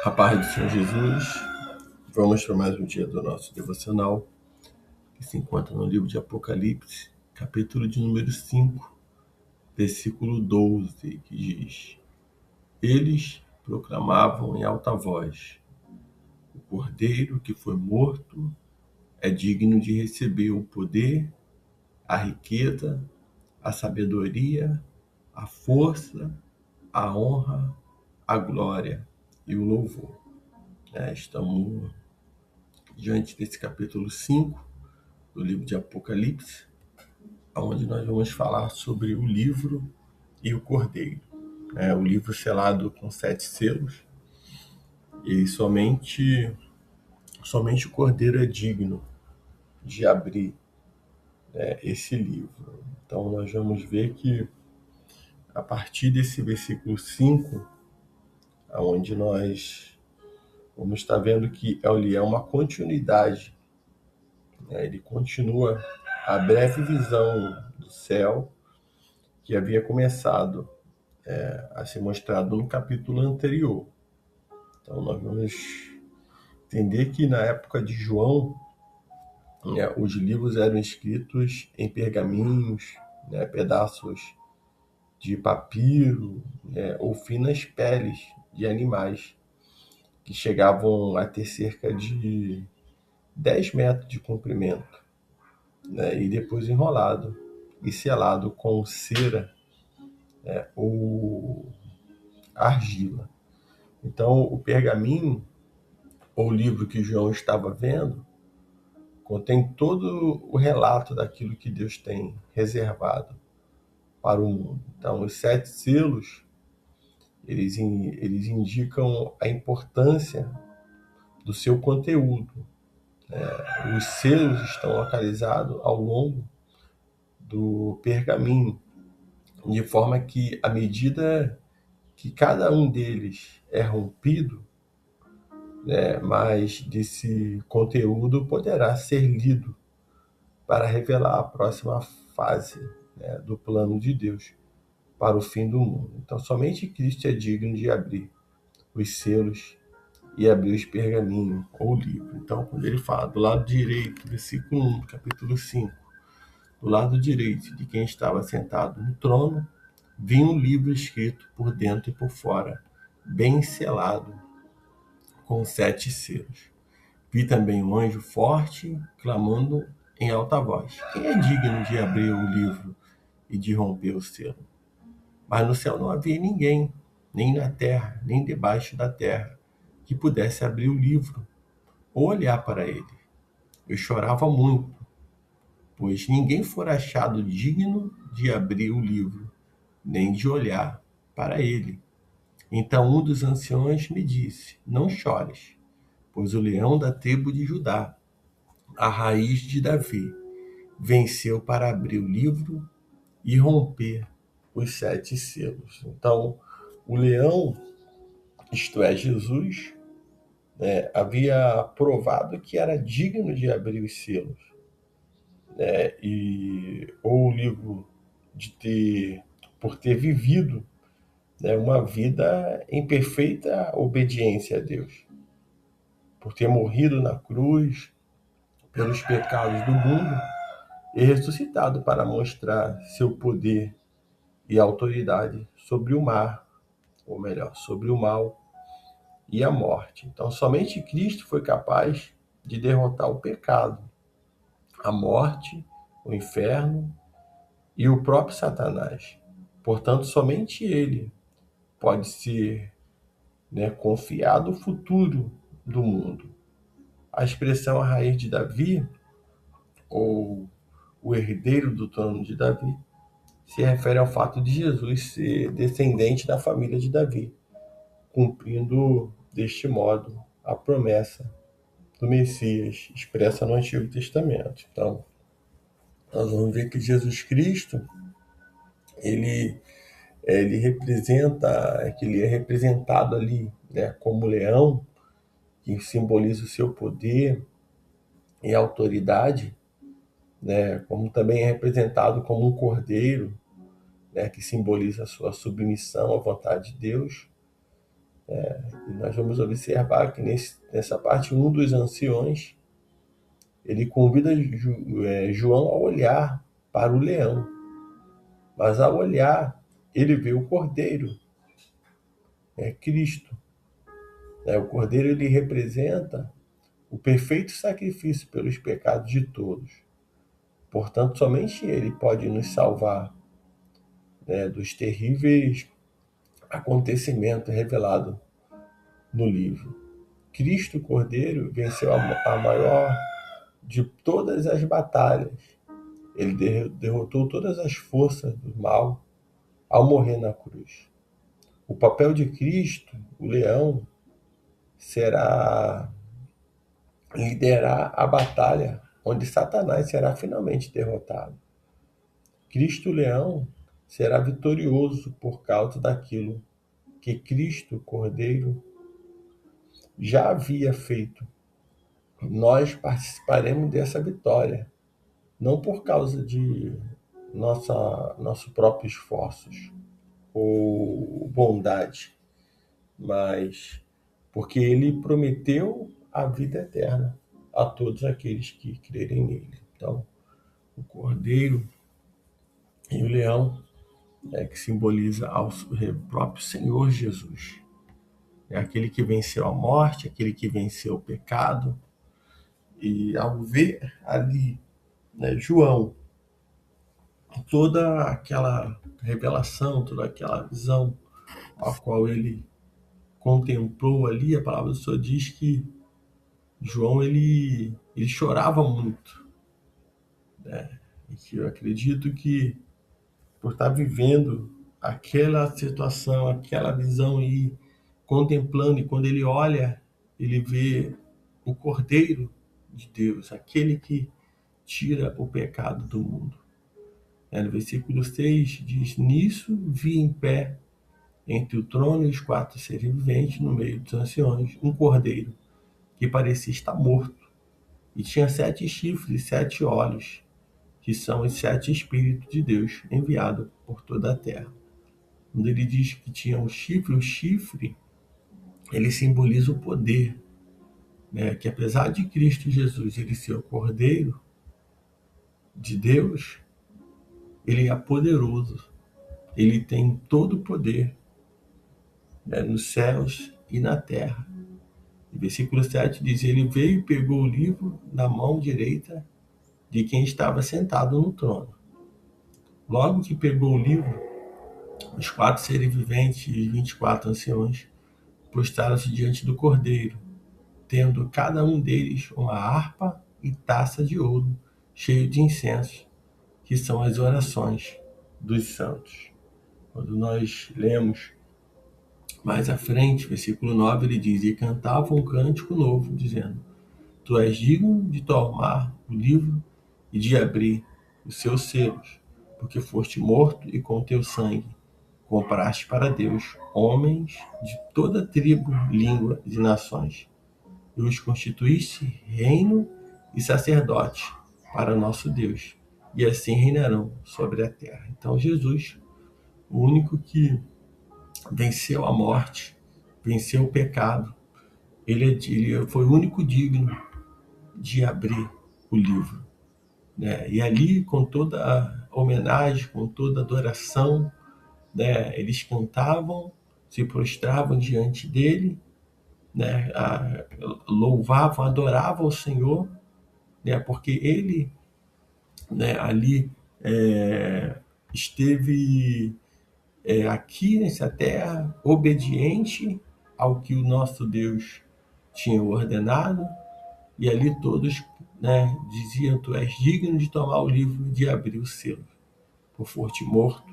A paz do Senhor Jesus, vamos para mais um dia do nosso devocional, que se encontra no livro de Apocalipse, capítulo de número 5, versículo 12, que diz: Eles proclamavam em alta voz: O Cordeiro que foi morto é digno de receber o poder, a riqueza, a sabedoria, a força, a honra, a glória e o louvor. Estamos diante desse capítulo 5 do livro de Apocalipse, onde nós vamos falar sobre o livro e o cordeiro. O livro selado com 7 selos, e somente o cordeiro é digno de abrir esse livro. Então nós vamos ver que a partir desse versículo 5, onde nós vamos estar vendo que ele é uma continuidade, ele continua a breve visão do céu que havia começado a ser mostrado no capítulo anterior. Então nós vamos entender que na época de João, os livros eram escritos em pergaminhos, pedaços de papiro, ou finas peles de animais, que chegavam a ter cerca de 10 metros de comprimento, e depois enrolado e selado com cera, ou argila. Então o pergaminho, ou livro que João estava vendo, contém todo o relato daquilo que Deus tem reservado para o mundo. Então, os 7 selos, eles indicam a importância do seu conteúdo. Os selos estão localizados ao longo do pergaminho, de forma que, à medida que cada um deles é rompido, mais desse conteúdo poderá ser lido para revelar a próxima fase, do plano de Deus para o fim do mundo. Então, somente Cristo é digno de abrir os selos e abrir os pergaminhos ou livro. Então, quando ele fala do lado direito, versículo 1 do capítulo 5, do lado direito de quem estava sentado no trono, vinha um livro escrito por dentro e por fora, bem selado, com 7 selos. Vi também um anjo forte, clamando em alta voz: Quem é digno de abrir o livro e de romper o selo? Mas no céu não havia ninguém, nem na terra, nem debaixo da terra, que pudesse abrir o livro ou olhar para ele. Eu chorava muito, pois ninguém fora achado digno de abrir o livro, nem de olhar para ele. Então um dos anciões me disse: Não chores, pois o leão da tribo de Judá, a raiz de Davi, venceu para abrir o livro e romper os 7 selos. Então, o leão, isto é, Jesus, havia provado que era digno de abrir os selos, ou o livro por ter vivido, uma vida em perfeita obediência a Deus, por ter morrido na cruz pelos pecados do mundo e ressuscitado para mostrar seu poder e autoridade sobre o mar, ou melhor, sobre o mal e a morte. Então, somente Cristo foi capaz de derrotar o pecado, a morte, o inferno e o próprio Satanás. Portanto, somente Ele pode ser, confiado o futuro do mundo. A expressão a raiz de Davi, ou o herdeiro do trono de Davi, se refere ao fato de Jesus ser descendente da família de Davi, cumprindo deste modo a promessa do Messias expressa no Antigo Testamento. Então, nós vamos ver que Jesus Cristo, ele representa, que ele é representado ali, como leão, que simboliza o seu poder e autoridade, como também é representado como um cordeiro, que simboliza a sua submissão à vontade de Deus, E nós vamos observar que nessa parte, um dos anciões, ele convida João a olhar para o leão, mas ao olhar, ele vê o cordeiro, Cristo. O cordeiro, ele representa o perfeito sacrifício pelos pecados de todos. Portanto, somente ele pode nos salvar, dos terríveis acontecimentos revelados no livro. Cristo Cordeiro venceu a maior de todas as batalhas. Ele derrotou todas as forças do mal ao morrer na cruz. O papel de Cristo, o leão, será liderar a batalha onde Satanás será finalmente derrotado. Cristo Leão será vitorioso por causa daquilo que Cristo Cordeiro já havia feito. Nós participaremos dessa vitória, não por causa de nossos próprios esforços ou bondade, mas porque ele prometeu a vida eterna a todos aqueles que crerem nele. Então, o Cordeiro e o leão que simboliza ao próprio Senhor Jesus. É aquele que venceu a morte, aquele que venceu o pecado. E ao ver ali, João, toda aquela revelação, toda aquela visão a qual ele contemplou ali, a palavra do Senhor diz que João ele chorava muito, e que eu acredito que por estar vivendo aquela situação, aquela visão e contemplando, e quando ele olha, ele vê o Cordeiro de Deus, aquele que tira o pecado do mundo. No versículo 6 diz: Nisso vi em pé, entre o trono e os 4 seres viventes, no meio dos anciões, um cordeiro, que parecia estar morto, e tinha 7 chifres e 7 olhos, que são os 7 Espíritos de Deus enviados por toda a terra. Quando ele diz que tinha o chifre, ele simboliza o poder, que apesar de Cristo Jesus ele ser o Cordeiro de Deus, ele é poderoso, ele tem todo o poder, nos céus e na terra. O versículo 7 diz: Ele veio e pegou o livro na mão direita de quem estava sentado no trono. Logo que pegou o livro, os 4 seres viventes e 24 anciões prostraram-se diante do Cordeiro, tendo cada um deles uma harpa e taça de ouro, cheio de incenso, que são as orações dos santos. Quando nós lemos mais à frente, versículo 9, ele diz: E cantavam um cântico novo, dizendo: Tu és digno de tomar o livro e de abrir os seus selos, porque foste morto e com teu sangue compraste para Deus homens de toda tribo, língua e nações, e os constituíste reino e sacerdote para nosso Deus, e assim reinarão sobre a terra. Então Jesus, o único que venceu a morte, venceu o pecado, ele foi o único digno de abrir o livro. E ali, com toda a homenagem, com toda a adoração, eles cantavam, se prostravam diante dele, louvavam, adoravam o Senhor, porque ele, ali esteve aqui nessa terra, obediente ao que o nosso Deus tinha ordenado, e ali todos diziam: Tu és digno de tomar o livro e de abrir o selo, por foste morto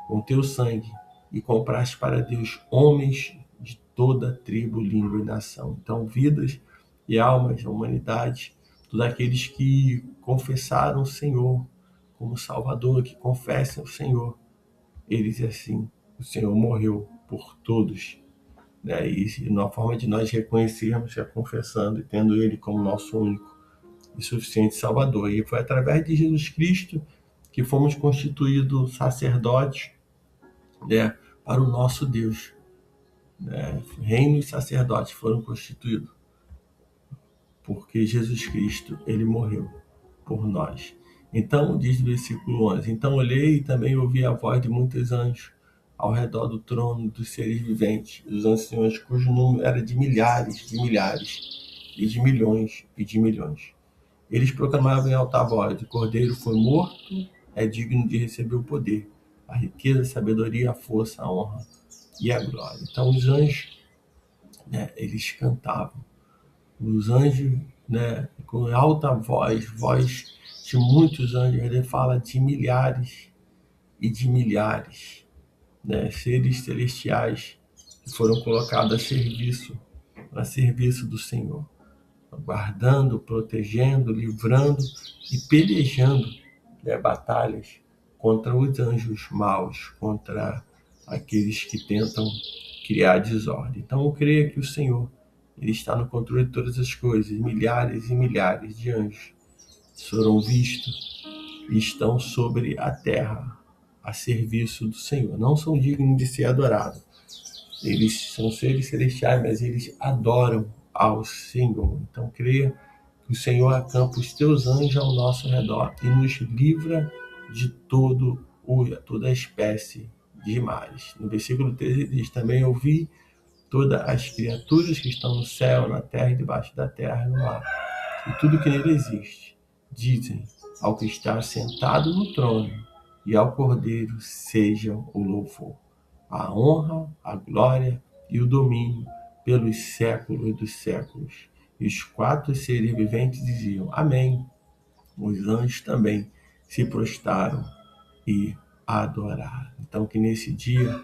com teu sangue e compraste para Deus homens de toda tribo, língua e nação. Então, vidas e almas da humanidade, todos aqueles que confessaram o Senhor como Salvador, que confessam o Senhor, eles assim, o Senhor morreu por todos. E na forma de nós reconhecermos, já confessando e tendo Ele como nosso único e suficiente Salvador. E foi através de Jesus Cristo que fomos constituídos sacerdotes, para o nosso Deus. né? Reino e sacerdote foram constituídos porque Jesus Cristo, ele morreu por nós. Então, diz o versículo 11: Então olhei e também ouvi a voz de muitos anjos ao redor do trono dos seres viventes, dos anciões, cujo número era de milhares, e de milhões e de milhões. Eles proclamavam em alta voz: o Cordeiro foi morto, é digno de receber o poder, a riqueza, a sabedoria, a força, a honra e a glória. Então os anjos, né, eles cantavam. Os anjos, né, com alta voz de muitos anjos, ele fala de milhares e de milhares, né, seres celestiais que foram colocados a serviço do Senhor, guardando, protegendo, livrando e pelejando, né, batalhas contra os anjos maus, contra aqueles que tentam criar desordem. Então eu creio que o Senhor, ele está no controle de todas as coisas. Milhares e milhares de anjos foram vistos e estão sobre a terra a serviço do Senhor. Não são dignos de ser adorados. Eles são seres celestiais, mas eles adoram ao Senhor. Então creia que o Senhor acampa os teus anjos ao nosso redor e nos livra de toda espécie de males. No versículo 13 diz: também ouvi todas as criaturas que estão no céu, na terra e debaixo da terra e no mar, e tudo que nele existe, dizem ao que está sentado no trono e ao Cordeiro sejam o louvor, a honra, a glória e o domínio pelos séculos dos séculos. E os quatro seres viventes diziam: Amém. Os anjos também se prostraram e adoraram. Então que nesse dia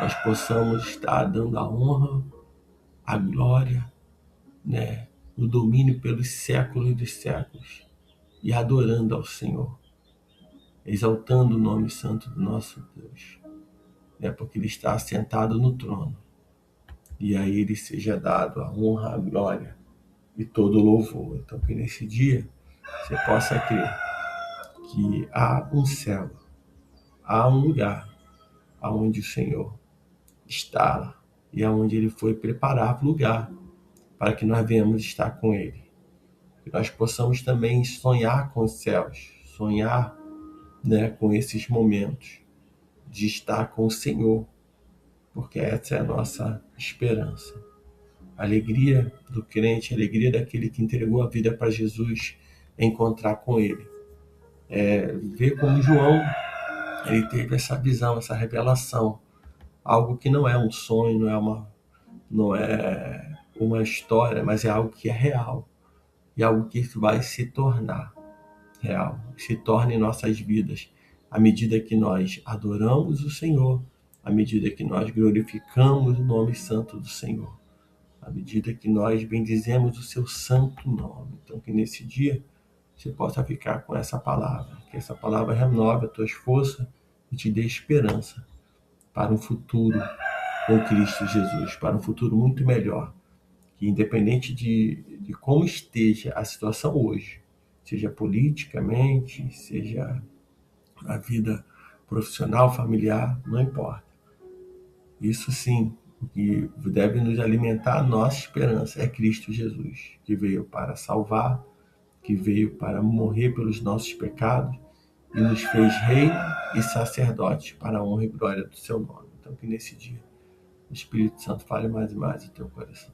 nós possamos estar dando a honra, a glória, né, o domínio pelos séculos dos séculos e adorando ao Senhor, exaltando o nome santo do nosso Deus, né, porque ele está assentado no trono e a ele seja dado a honra, a glória e todo o louvor. Então que nesse dia você possa crer que há um céu, há um lugar aonde o Senhor está e aonde ele foi preparar o lugar para que nós venhamos estar com ele. Que nós possamos também sonhar com os céus, sonhar, né, com esses momentos de estar com o Senhor, porque essa é a nossa esperança. A alegria do crente, a alegria daquele que entregou a vida para Jesus, é encontrar com ele. Ver como João, ele teve essa visão, essa revelação, algo que não é um sonho, não é uma história, mas é algo que é real e algo que vai se tornar real, se torna em nossas vidas à medida que nós adoramos o Senhor, à medida que nós glorificamos o nome santo do Senhor, à medida que nós bendizemos o seu santo nome. Então que nesse dia você possa ficar com essa palavra, que essa palavra renove as tuas forças e te dê esperança para um futuro com Cristo Jesus, para um futuro muito melhor, que independente de como esteja a situação hoje, seja politicamente, seja a vida profissional, familiar, não importa. Isso sim, o que deve nos alimentar a nossa esperança é Cristo Jesus, que veio para salvar, que veio para morrer pelos nossos pecados e nos fez rei e sacerdote para a honra e glória do seu nome. Então que nesse dia o Espírito Santo fale mais e mais em teu coração.